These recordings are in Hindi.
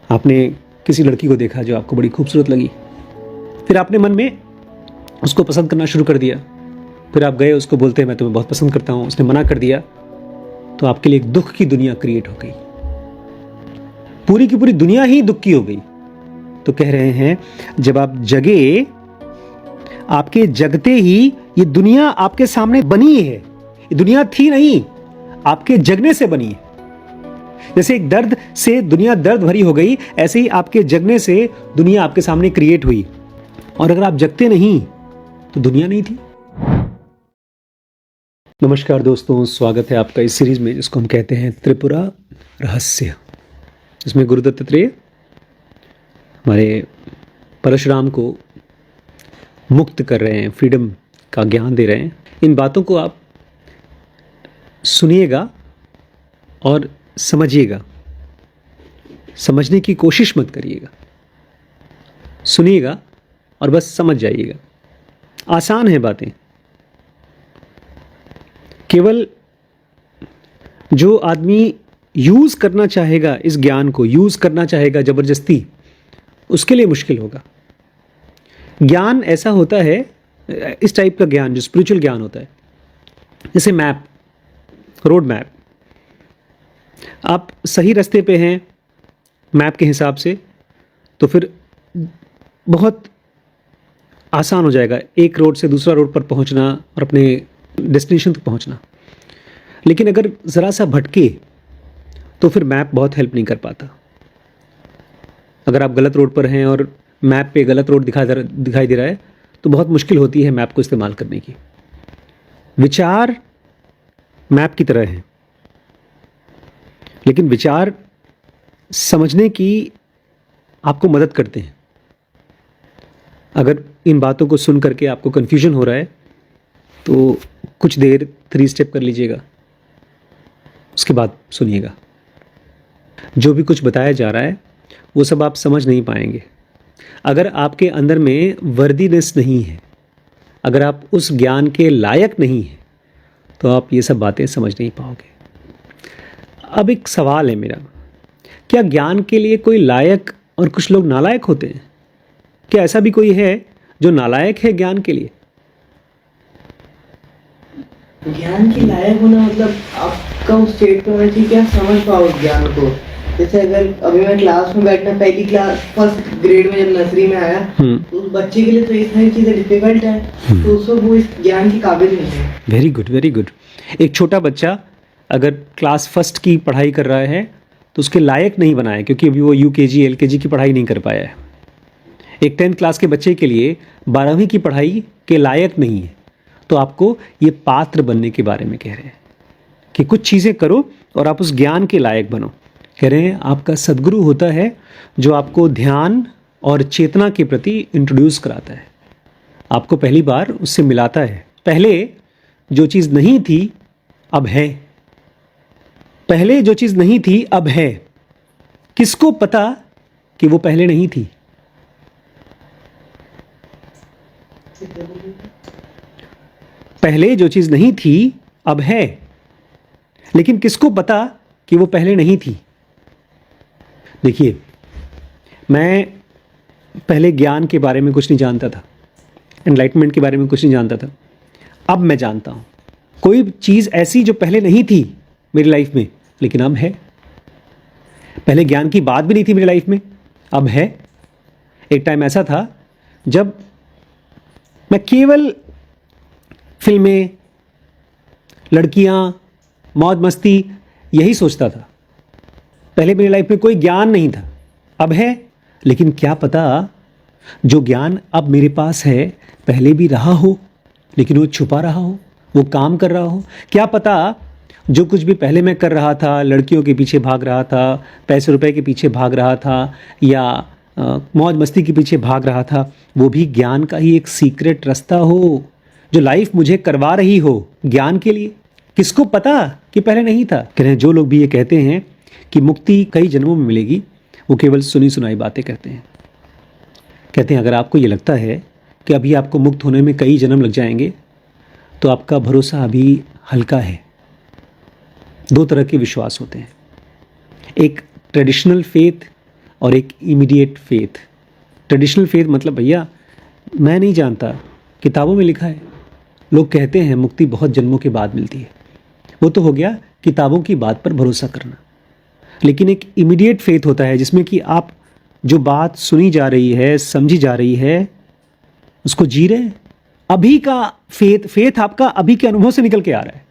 आपने किसी लड़की को देखा जो आपको बड़ी खूबसूरत लगी, फिर आपने मन में उसको पसंद करना शुरू कर दिया। फिर आप गए उसको बोलते मैं तुम्हें बहुत पसंद करता हूँ, उसने मना कर दिया, तो आपके लिए एक दुख की दुनिया क्रिएट हो गई। पूरी की पूरी दुनिया ही दुख की हो गई। तो कह रहे हैं जब आप जगे, आपके जगते ही ये दुनिया आपके सामने बनी है। ये दुनिया थी नहीं, आपके जगने से बनी है। जैसे एक दर्द से दुनिया दर्द भरी हो गई, ऐसे ही आपके जगने से दुनिया आपके सामने क्रिएट हुई। और अगर आप जगते नहीं तो दुनिया नहीं थी। नमस्कार दोस्तों, स्वागत है आपका इस सीरीज में जिसको हम कहते हैं त्रिपुरा रहस्य। इसमें गुरु दत्तात्रेय हमारे परशुराम को मुक्त कर रहे हैं, फ्रीडम का ज्ञान दे रहे हैं। इन बातों को आप सुनिएगा और समझिएगा। समझने की कोशिश मत करिएगा, सुनिएगा और बस समझ जाइएगा। आसान है बातें। केवल जो आदमी यूज करना चाहेगा, इस ज्ञान को यूज करना चाहेगा जबरदस्ती, उसके लिए मुश्किल होगा। ज्ञान ऐसा होता है, इस टाइप का ज्ञान जो स्पिरिचुअल ज्ञान होता है, जैसे मैप, रोड मैप। आप सही रास्ते पे हैं मैप के हिसाब से, तो फिर बहुत आसान हो जाएगा एक रोड से दूसरा रोड पर पहुंचना और अपने डेस्टिनेशन तक पहुंचना। लेकिन अगर ज़रा सा भटके तो फिर मैप बहुत हेल्प नहीं कर पाता। अगर आप गलत रोड पर हैं और मैप पे गलत रोड दिखाई दे रहा है तो बहुत मुश्किल होती है मैप को इस्तेमाल करने की। विचार मैप की तरह हैं, लेकिन विचार समझने की आपको मदद करते हैं। अगर इन बातों को सुन करके आपको कन्फ्यूजन हो रहा है तो कुछ देर 3 स्टेप कर लीजिएगा, उसके बाद सुनिएगा। जो भी कुछ बताया जा रहा है वो सब आप समझ नहीं पाएंगे। अगर आपके अंदर में वर्दीनेस नहीं है, अगर आप उस ज्ञान के लायक नहीं हैं, तो आप ये सब बातें समझ नहीं पाओगे। अब एक सवाल है मेरा, क्या ज्ञान के लिए कोई लायक और कुछ लोग नालायक होते हैं? क्या ऐसा भी कोई है जो नालायक है ज्ञान के लिए? ज्ञान के लायक होना मतलब आपका उस स्टेट पे होना चाहिए कि आप समझ पाओ उस ज्ञान को। जैसे अगर अभी मैं क्लास में बैठना, पहली क्लास फर्स्ट ग्रेड में जब नर्सरी में आया, तो उस बच्चे के लिए तो ये सारी चीज़ें डिफिकल्ट है, तो उसको वो इस ज्ञान की काबिल नहीं है। Very good, very good. एक छोटा बच्चा अगर क्लास फर्स्ट की पढ़ाई कर रहा है तो उसके लायक नहीं बनाया, क्योंकि अभी वो यूकेजी एलकेजी की पढ़ाई नहीं कर पाया है। एक 10th क्लास के बच्चे के लिए 12वीं की पढ़ाई के लायक नहीं है। तो आपको ये पात्र बनने के बारे में कह रहे हैं कि कुछ चीज़ें करो और आप उस ज्ञान के लायक बनो। कह रहे हैं आपका सदगुरु होता है जो आपको ध्यान और चेतना के प्रति इंट्रोड्यूस कराता है, आपको पहली बार उससे मिलाता है। पहले जो चीज़ नहीं थी अब है, पहले जो चीज़ नहीं थी अब है। किसको पता कि वो पहले नहीं थी? पहले जो चीज़ नहीं थी अब है, लेकिन किसको पता कि वो पहले नहीं थी? देखिए, मैं पहले ज्ञान के बारे में कुछ नहीं जानता था, एनलाइटमेंट के बारे में कुछ नहीं जानता था। अब मैं जानता हूँ कोई चीज़ ऐसी जो पहले नहीं थी मेरी लाइफ में, लेकिन अब है। पहले ज्ञान की बात भी नहीं थी मेरी लाइफ में, अब है। एक टाइम ऐसा था जब मैं केवल फिल्में, लड़कियां, मौज मस्ती यही सोचता था। पहले मेरी लाइफ में कोई ज्ञान नहीं था, अब है। लेकिन क्या पता जो ज्ञान अब मेरे पास है पहले भी रहा हो, लेकिन वो छुपा रहा हो, वो काम कर रहा हो। क्या पता जो कुछ भी पहले मैं कर रहा था, लड़कियों के पीछे भाग रहा था, पैसे रुपए के पीछे भाग रहा था, या मौज मस्ती के पीछे भाग रहा था, वो भी ज्ञान का ही एक सीक्रेट रास्ता हो जो लाइफ मुझे करवा रही हो ज्ञान के लिए। किसको पता कि पहले नहीं था? कह रहे हैं जो लोग भी ये कहते हैं कि मुक्ति कई जन्मों में मिलेगी, वो केवल सुनी सुनाई बातें कहते हैं। कहते हैं अगर आपको ये लगता है कि अभी आपको मुक्त होने में कई जन्म लग जाएंगे, तो आपका भरोसा अभी हल्का है। 2 तरह के विश्वास होते हैं, एक ट्रेडिशनल फेथ और एक इमीडिएट फेथ। ट्रेडिशनल फेथ मतलब भैया मैं नहीं जानता, किताबों में लिखा है, लोग कहते हैं मुक्ति बहुत जन्मों के बाद मिलती है। वो तो हो गया किताबों की बात पर भरोसा करना। लेकिन एक इमीडिएट फेथ होता है जिसमें कि आप जो बात सुनी जा रही है, समझी जा रही है, उसको जी रहे हैं। अभी का फेथ आपका अभी के अनुभव से निकल के आ रहा है।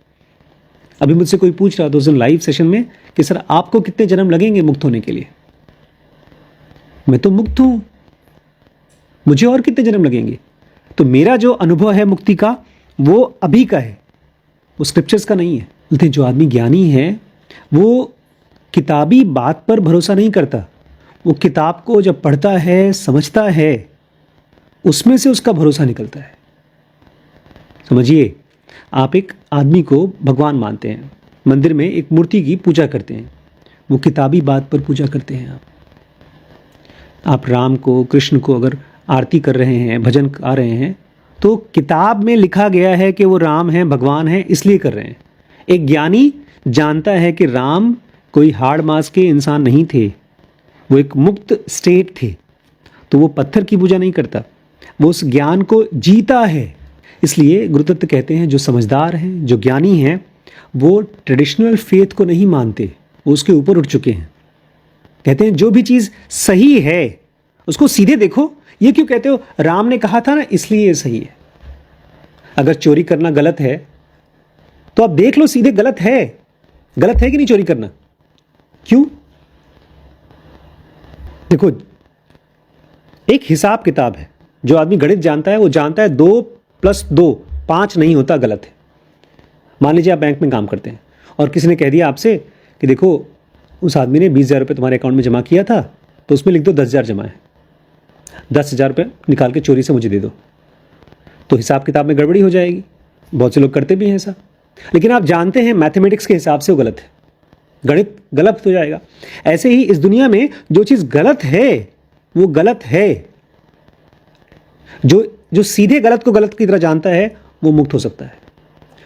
अभी मुझसे कोई पूछ रहा था उस दिन लाइव सेशन में कि सर आपको कितने जन्म लगेंगे मुक्त होने के लिए। मैं तो मुक्त हूं, मुझे और कितने जन्म लगेंगे। तो मेरा जो अनुभव है मुक्ति का वो अभी का है, वो स्क्रिप्चर्स का नहीं है। बोलते जो आदमी ज्ञानी है वो किताबी बात पर भरोसा नहीं करता, वो किताब को जब पढ़ता है, समझता है, उसमें से उसका भरोसा निकलता है। समझिए, आप एक आदमी को भगवान मानते हैं, मंदिर में एक मूर्ति की पूजा करते हैं, वो किताबी बात पर पूजा करते हैं। आप राम को, कृष्ण को अगर आरती कर रहे हैं, भजन गा रहे हैं, तो किताब में लिखा गया है कि वो राम हैं, भगवान हैं, इसलिए कर रहे हैं। एक ज्ञानी जानता है कि राम कोई हाड़ मांस के इंसान नहीं थे, वो एक मुक्त स्टेट थे, तो वो पत्थर की पूजा नहीं करता, वो उस ज्ञान को जीता है। इसलिए गुरुतत्व कहते हैं जो समझदार हैं, जो ज्ञानी हैं, वो ट्रेडिशनल फेथ को नहीं मानते, वो उसके ऊपर उठ चुके हैं। कहते हैं जो भी चीज़ सही है उसको सीधे देखो। ये क्यों कहते हो, राम ने कहा था ना इसलिए ये सही है। अगर चोरी करना गलत है तो आप देख लो सीधे गलत है कि नहीं चोरी करना। क्यों? देखो, एक हिसाब किताब है। जो आदमी गणित जानता है वो जानता है 2 + 2 5 नहीं होता, गलत है। मान लीजिए आप बैंक में काम करते हैं और किसी ने कह दिया आपसे कि देखो उस आदमी ने 20,000 रुपये तुम्हारे अकाउंट में जमा किया था, तो उसमें लिख दो 10,000 जमा है, 10,000 रुपये निकाल के चोरी से मुझे दे दो। तो हिसाब किताब में गड़बड़ी हो जाएगी। बहुत से लोग करते भी हैं ऐसा, लेकिन आप जानते हैं मैथमेटिक्स के हिसाब से वो गलत है, गणित गलत हो जाएगा। ऐसे ही इस दुनिया में जो चीज़ गलत है वो गलत है। जो सीधे गलत को गलत की तरह जानता है वो मुक्त हो सकता है।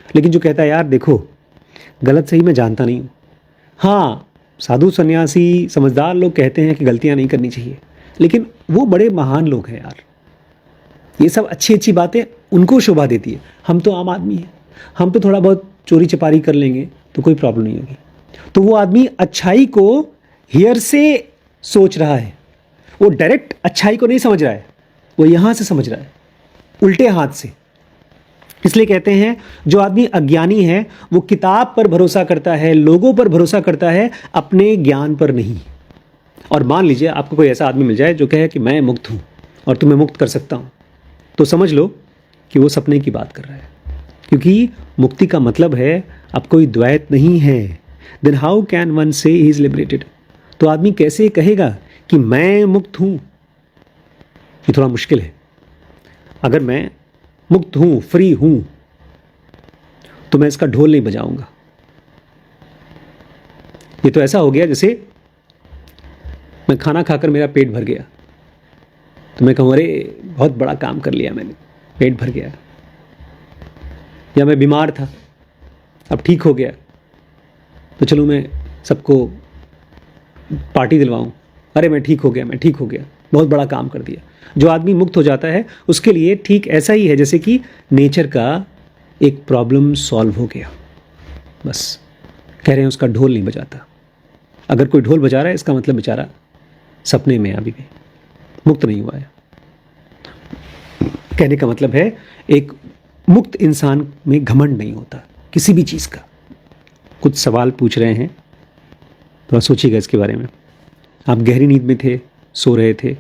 लेकिन जो कहता है यार देखो गलत सही मैं जानता नहीं हूँ। हाँ, साधु सन्यासी समझदार लोग कहते हैं कि गलतियाँ नहीं करनी चाहिए, लेकिन वो बड़े महान लोग हैं यार। ये सब अच्छी अच्छी बातें उनको शोभा देती है। हम तो आम आदमी हैं, हम तो थोड़ा बहुत चोरी चपारी कर लेंगे तो कोई प्रॉब्लम नहीं होगी। तो वो आदमी अच्छाई को हियर से सोच रहा है, वो डायरेक्ट अच्छाई को नहीं समझ रहा है, वो यहाँ से समझ रहा है, उल्टे हाथ से। इसलिए कहते हैं जो आदमी अज्ञानी है वो किताब पर भरोसा करता है, लोगों पर भरोसा करता है, अपने ज्ञान पर नहीं। और मान लीजिए आपको कोई ऐसा आदमी मिल जाए जो कहे कि मैं मुक्त हूँ और तुम्हें मुक्त कर सकता हूँ, तो समझ लो कि वो सपने की बात कर रहा है। क्योंकि मुक्ति का मतलब है अब कोई द्वैत नहीं है। देन हाउ कैन वन से ही इज लिबरेटेड? तो आदमी कैसे कहेगा कि मैं मुक्त हूँ? ये थोड़ा मुश्किल है। अगर मैं मुक्त हूँ, फ्री हूँ, तो मैं इसका ढोल नहीं बजाऊंगा। ये तो ऐसा हो गया जैसे मैं खाना खाकर मेरा पेट भर गया तो मैं कहूँ अरे बहुत बड़ा काम कर लिया मैंने, पेट भर गया। या मैं बीमार था, अब ठीक हो गया, तो चलो मैं सबको पार्टी दिलवाऊं, अरे मैं ठीक हो गया, बहुत बड़ा काम कर दिया। जो आदमी मुक्त हो जाता है उसके लिए ठीक ऐसा ही है जैसे कि नेचर का एक प्रॉब्लम सॉल्व हो गया, बस। कह रहे हैं उसका ढोल नहीं बजाता। अगर कोई ढोल बजा रहा है इसका मतलब बेचारा सपने में अभी भी मुक्त नहीं हुआ है। कहने का मतलब है एक मुक्त इंसान में घमंड नहीं होता किसी भी चीज़ का। कुछ सवाल पूछ रहे हैं, थोड़ा सोचिएगा इसके बारे में। आप गहरी नींद में थे, सो रहे थे,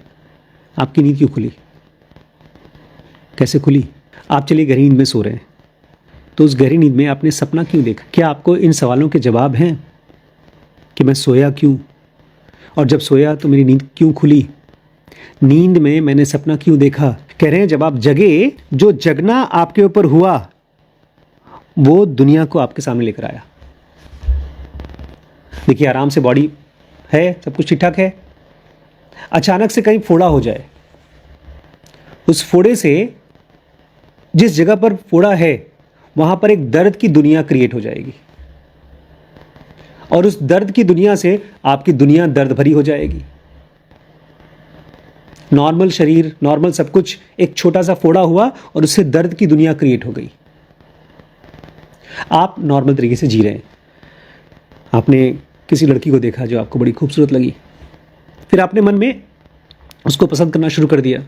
आपकी नींद क्यों खुली? कैसे खुली? आप चलिए गहरी नींद में सो रहे हैं, तो उस गहरी नींद में आपने सपना क्यों देखा? क्या आपको इन सवालों के जवाब हैं कि मैं सोया क्यों, और जब सोया तो मेरी नींद क्यों खुली? नींद में मैंने सपना क्यों देखा? कह रहे हैं जब आप जगे, जो जगना आपके ऊपर हुआ वो दुनिया को आपके सामने लेकर आया। देखिए आराम से बॉडी है, सब कुछ ठीक ठाक है, अचानक से कहीं फोड़ा हो जाए, उस फोड़े से जिस जगह पर फोड़ा है वहां पर एक दर्द की दुनिया क्रिएट हो जाएगी, और उस दर्द की दुनिया से आपकी दुनिया दर्द भरी हो जाएगी। नॉर्मल शरीर, नॉर्मल सब कुछ, एक छोटा सा फोड़ा हुआ और उससे दर्द की दुनिया क्रिएट हो गई। आप नॉर्मल तरीके से जी रहे हैं, आपने किसी लड़की को देखा जो आपको बड़ी खूबसूरत लगी, फिर आपने मन में उसको पसंद करना शुरू कर दिया,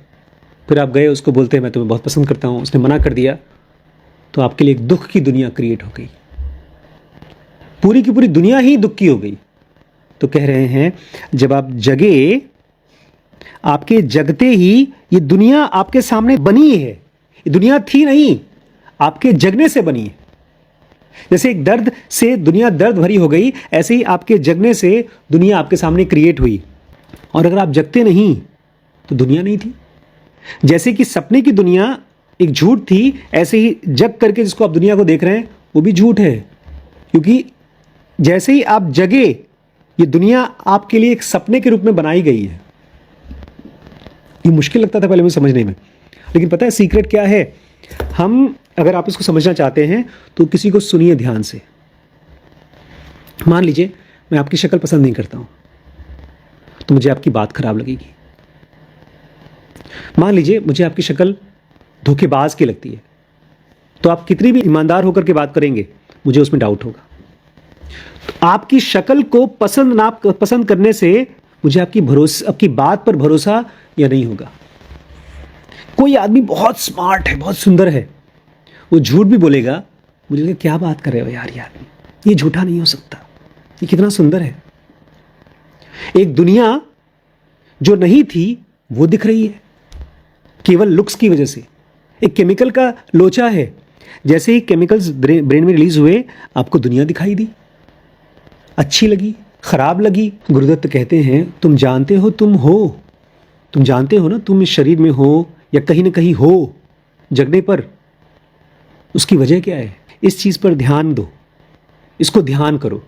फिर आप गए उसको बोलते हैं मैं तुम्हें बहुत पसंद करता हूँ, उसने मना कर दिया, तो आपके लिए एक दुख की दुनिया क्रिएट हो गई, पूरी की पूरी दुनिया ही दुख की हो गई। तो कह रहे हैं जब आप जगे, आपके जगते ही ये दुनिया आपके सामने बनी है, ये दुनिया थी नहीं, आपके जगने से बनी है। जैसे एक दर्द से दुनिया दर्द भरी हो गई, ऐसे ही आपके जगने से दुनिया आपके सामने क्रिएट हुई। और अगर आप जगते नहीं तो दुनिया नहीं थी। जैसे कि सपने की दुनिया एक झूठ थी, ऐसे ही जग करके जिसको आप दुनिया को देख रहे हैं वो भी झूठ है, क्योंकि जैसे ही आप जगे ये दुनिया आपके लिए एक सपने के रूप में बनाई गई है। ये मुश्किल लगता था पहले मुझे समझने में, लेकिन पता है सीक्रेट क्या है? हम अगर आप इसको समझना चाहते हैं तो किसी को सुनिए ध्यान से। मान लीजिए मैं आपकी शक्ल पसंद नहीं करता हूं, तो मुझे आपकी बात खराब लगेगी। मान लीजिए मुझे आपकी शक्ल धोखेबाज की लगती है, तो आप कितनी भी ईमानदार होकर के बात करेंगे मुझे उसमें डाउट होगा। तो आपकी शक्ल को पसंद करने से मुझे आपकी बात पर भरोसा या नहीं होगा। कोई आदमी बहुत स्मार्ट है, बहुत सुंदर है, वो झूठ भी बोलेगा, मुझे लगेगा क्या बात कर रहे हो यार, ये झूठा नहीं हो सकता, ये कितना सुंदर है। एक दुनिया जो नहीं थी वो दिख रही है केवल लुक्स की वजह से। एक केमिकल का लोचा है, जैसे ही केमिकल्स ब्रेन में रिलीज हुए आपको दुनिया दिखाई दी, अच्छी लगी, खराब लगी। गुरुदत्त कहते हैं तुम जानते हो तुम हो, तुम जानते हो ना तुम इस शरीर में हो या कहीं ना कहीं हो जगने पर, उसकी वजह क्या है? इस चीज पर ध्यान दो, इसको ध्यान करो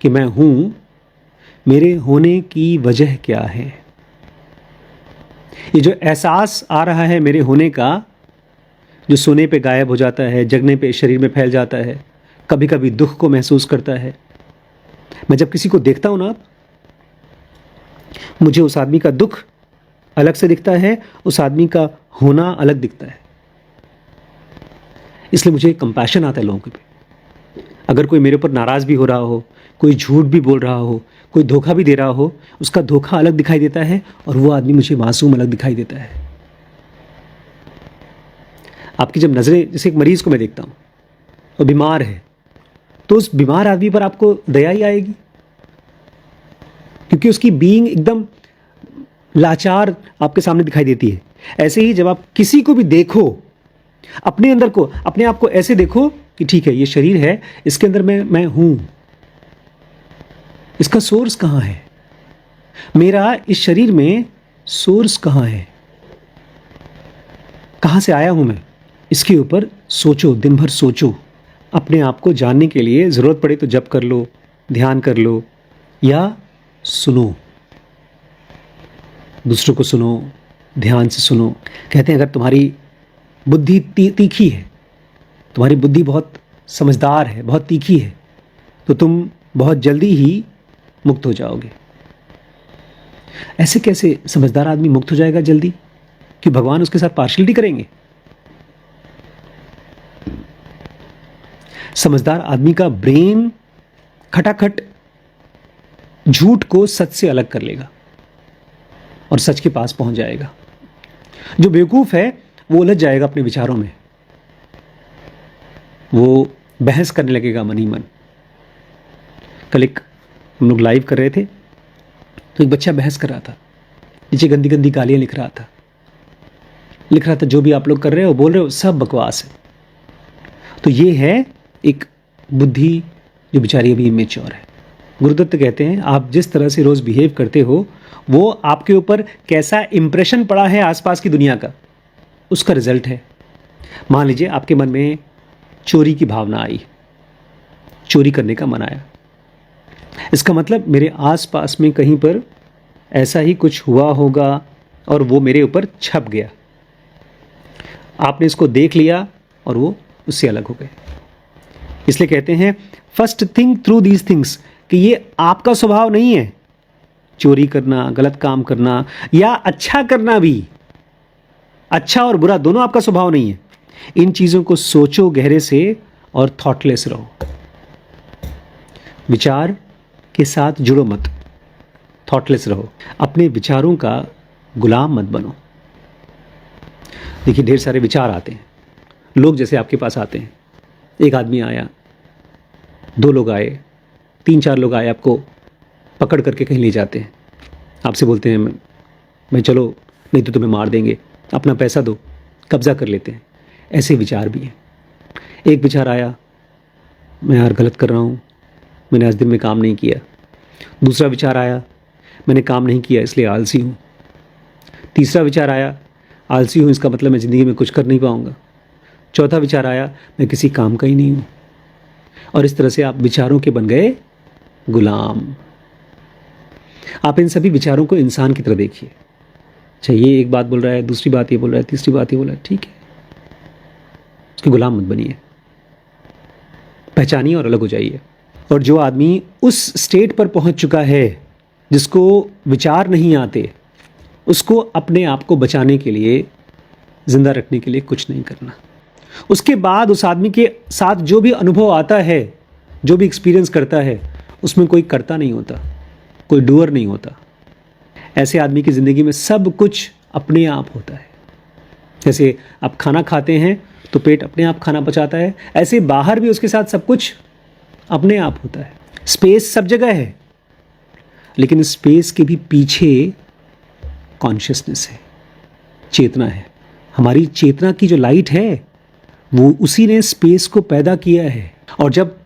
कि मैं हूं, मेरे होने की वजह क्या है। ये जो एहसास आ रहा है मेरे होने का, जो सोने पे गायब हो जाता है, जगने पे शरीर में फैल जाता है, कभी कभी दुख को महसूस करता है। मैं जब किसी को देखता हूं ना, मुझे उस आदमी का दुख अलग से दिखता है, उस आदमी का होना अलग दिखता है। इसलिए मुझे कंपैशन आता है लोगों के पे। अगर कोई मेरे ऊपर नाराज भी हो रहा हो, कोई झूठ भी बोल रहा हो, कोई धोखा भी दे रहा हो, उसका धोखा अलग दिखाई देता है और वो आदमी मुझे मासूम अलग दिखाई देता है। आपकी जब नजरें, जैसे एक मरीज को मैं देखता हूं, वो बीमार है, तो उस बीमार आदमी पर आपको दया ही आएगी, क्योंकि उसकी बीइंग एकदम लाचार आपके सामने दिखाई देती है। ऐसे ही जब आप किसी को भी देखो, अपने अंदर को, अपने आप को ऐसे देखो कि ठीक है ये शरीर है, इसके अंदर मैं हूं, इसका सोर्स कहां है, मेरा इस शरीर में सोर्स कहां है, कहां से आया हूं मैं, इसके ऊपर सोचो, दिन भर सोचो। अपने आप को जानने के लिए जरूरत पड़े तो जप कर लो, ध्यान कर लो, या सुनो, दूसरों को सुनो, ध्यान से सुनो। कहते हैं अगर तुम्हारी बुद्धि तीखी है, तुम्हारी बुद्धि बहुत समझदार है, बहुत तीखी है, तो तुम बहुत जल्दी ही मुक्त हो जाओगे। ऐसे कैसे समझदार आदमी मुक्त हो जाएगा जल्दी? कि भगवान उसके साथ पार्शलिटी करेंगे? समझदार आदमी का ब्रेन खटाखट झूठ को सच से अलग कर लेगा और सच के पास पहुंच जाएगा। जो बेवकूफ है वो उलझ जाएगा अपने विचारों में, वो बहस करने लगेगा मन ही मन। कल एक हम लोग लाइव कर रहे थे, तो एक बच्चा बहस कर रहा था, नीचे गंदी गंदी गालियां लिख रहा था जो भी आप लोग कर रहे हो, बोल रहे हो, सब बकवास है। तो ये है एक बुद्धि जो बेचारी अभी इमेच्योर है। गुरुदत्त कहते हैं आप जिस तरह से रोज बिहेव करते हो, वो आपके ऊपर कैसा इंप्रेशन पड़ा है आसपास की दुनिया का, उसका रिजल्ट है। मान लीजिए आपके मन में चोरी की भावना आई, चोरी करने का मन आया, इसका मतलब मेरे आसपास में कहीं पर ऐसा ही कुछ हुआ होगा और वो मेरे ऊपर छप गया। आपने इसको देख लिया और वो उससे अलग हो गए। इसलिए कहते हैं first think through these things, कि ये आपका स्वभाव नहीं है, चोरी करना, गलत काम करना या अच्छा करना भी, अच्छा और बुरा दोनों आपका स्वभाव नहीं है। इन चीज़ों को सोचो गहरे से और थॉटलेस रहो। विचार के साथ जुड़ो मत, थॉटलेस रहो। अपने विचारों का गुलाम मत बनो। देखिए, ढेर सारे विचार आते हैं, लोग जैसे आपके पास आते हैं। एक आदमी आया, 2 लोग आए, 3-4 लोग आए, आपको पकड़ करके कहीं ले जाते हैं। आपसे बोलते हैं मैं चलो, नहीं तो तुम्हें मार देंगे, अपना पैसा दो, कब्जा कर लेते हैं। ऐसे विचार भी हैं। एक विचार आया, मैं यार गलत कर रहा हूँ, मैंने आज दिन में काम नहीं किया। दूसरा विचार आया, मैंने काम नहीं किया इसलिए आलसी हूँ। तीसरा विचार आया, आलसी हूँ इसका मतलब मैं ज़िंदगी में कुछ कर नहीं पाऊँगा। चौथा विचार आया, मैं किसी काम का ही नहीं हूँ। और इस तरह से आप विचारों के बन गए गुलाम। आप इन सभी विचारों को इंसान की तरह देखिए। अच्छा, ये एक बात बोल रहा है, दूसरी बात ये बोल रहा है, तीसरी बात ये बोल रहा है, ठीक है, उसके गुलाम मत बनिए, पहचानिए और अलग हो जाइए। और जो आदमी उस स्टेट पर पहुंच चुका है जिसको विचार नहीं आते, उसको अपने आप को बचाने के लिए, जिंदा रखने के लिए कुछ नहीं करना। उसके बाद उस आदमी के साथ जो भी अनुभव आता है, जो भी एक्सपीरियंस करता है, उसमें कोई कर्ता नहीं होता, कोई डूअर नहीं होता। ऐसे आदमी की ज़िंदगी में सब कुछ अपने आप होता है। जैसे आप खाना खाते हैं तो पेट अपने आप खाना पचाता है, ऐसे बाहर भी उसके साथ सब कुछ अपने आप होता है। स्पेस सब जगह है, लेकिन स्पेस के भी पीछे कॉन्शियसनेस है, चेतना है। हमारी चेतना की जो लाइट है वो उसी ने स्पेस को पैदा किया है। और जब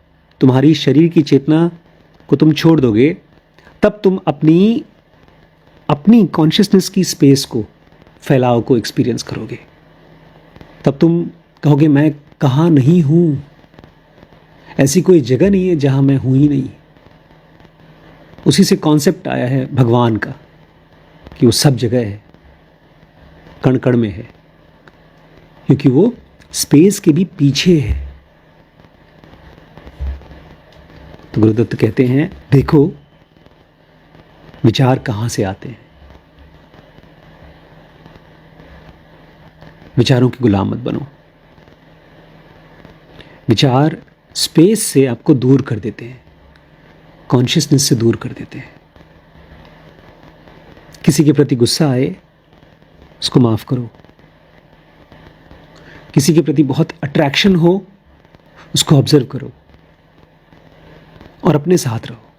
तुम्हारी शरीर की चेतना को तुम छोड़ दोगे, तब तुम अपनी कॉन्शियसनेस की स्पेस को, फैलाव को एक्सपीरियंस करोगे। तब तुम कहोगे मैं कहाँ नहीं हूँ, ऐसी कोई जगह नहीं है जहाँ मैं हूँ ही नहीं। उसी से कॉन्सेप्ट आया है भगवान का कि वो सब जगह है, कण कण में है, क्योंकि वो स्पेस के भी पीछे है। तो गुरुदत्त कहते हैं, देखो विचार कहाँ से आते हैं, विचारों के गुलाम मत बनो। विचार स्पेस से आपको दूर कर देते हैं, कॉन्शियसनेस से दूर कर देते हैं। किसी के प्रति गुस्सा आए, उसको माफ करो। किसी के प्रति बहुत अट्रैक्शन हो, उसको ऑब्जर्व करो और अपने साथ रहो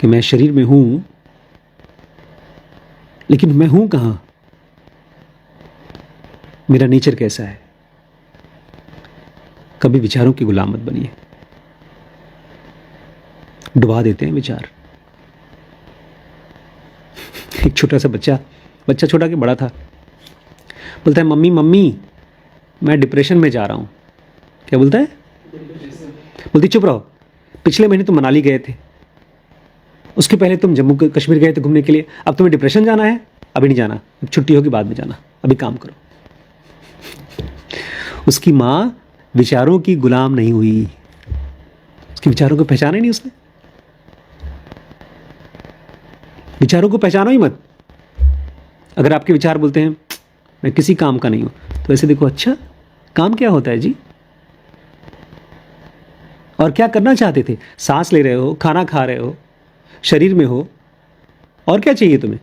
कि मैं शरीर में हूं, लेकिन मैं हूं कहां, मेरा नेचर कैसा है। कभी विचारों की गुलाम मत बनिए, डुबा देते हैं विचार। एक छोटा सा बच्चा छोटा कि बड़ा था, बोलता है मम्मी मम्मी मैं डिप्रेशन में जा रहा हूं। क्या बोलता है? बोलती चुप रहो, पिछले महीने तुम मनाली गए थे, उसके पहले तुम जम्मू कश्मीर गए थे घूमने के लिए, अब तुम्हें डिप्रेशन जाना है? अभी नहीं जाना, अब छुट्टी होगी बाद में जाना, अभी काम करो। उसकी माँ विचारों की गुलाम नहीं हुई, उसके विचारों को पहचाना ही नहीं उसने। विचारों को पहचानो ही मत। अगर आपके विचार बोलते हैं मैं किसी काम का नहीं हूं, तो ऐसे देखो, अच्छा काम क्या होता है जी, और क्या करना चाहते थे? सांस ले रहे हो, खाना खा रहे हो, शरीर में हो, और क्या चाहिए तुम्हें?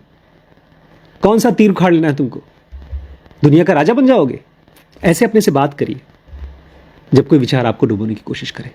कौन सा तीर उखाड़ लेना है तुमको? दुनिया का राजा बन जाओगे? ऐसे अपने से बात करिए जब कोई विचार आपको डुबोने की कोशिश करे।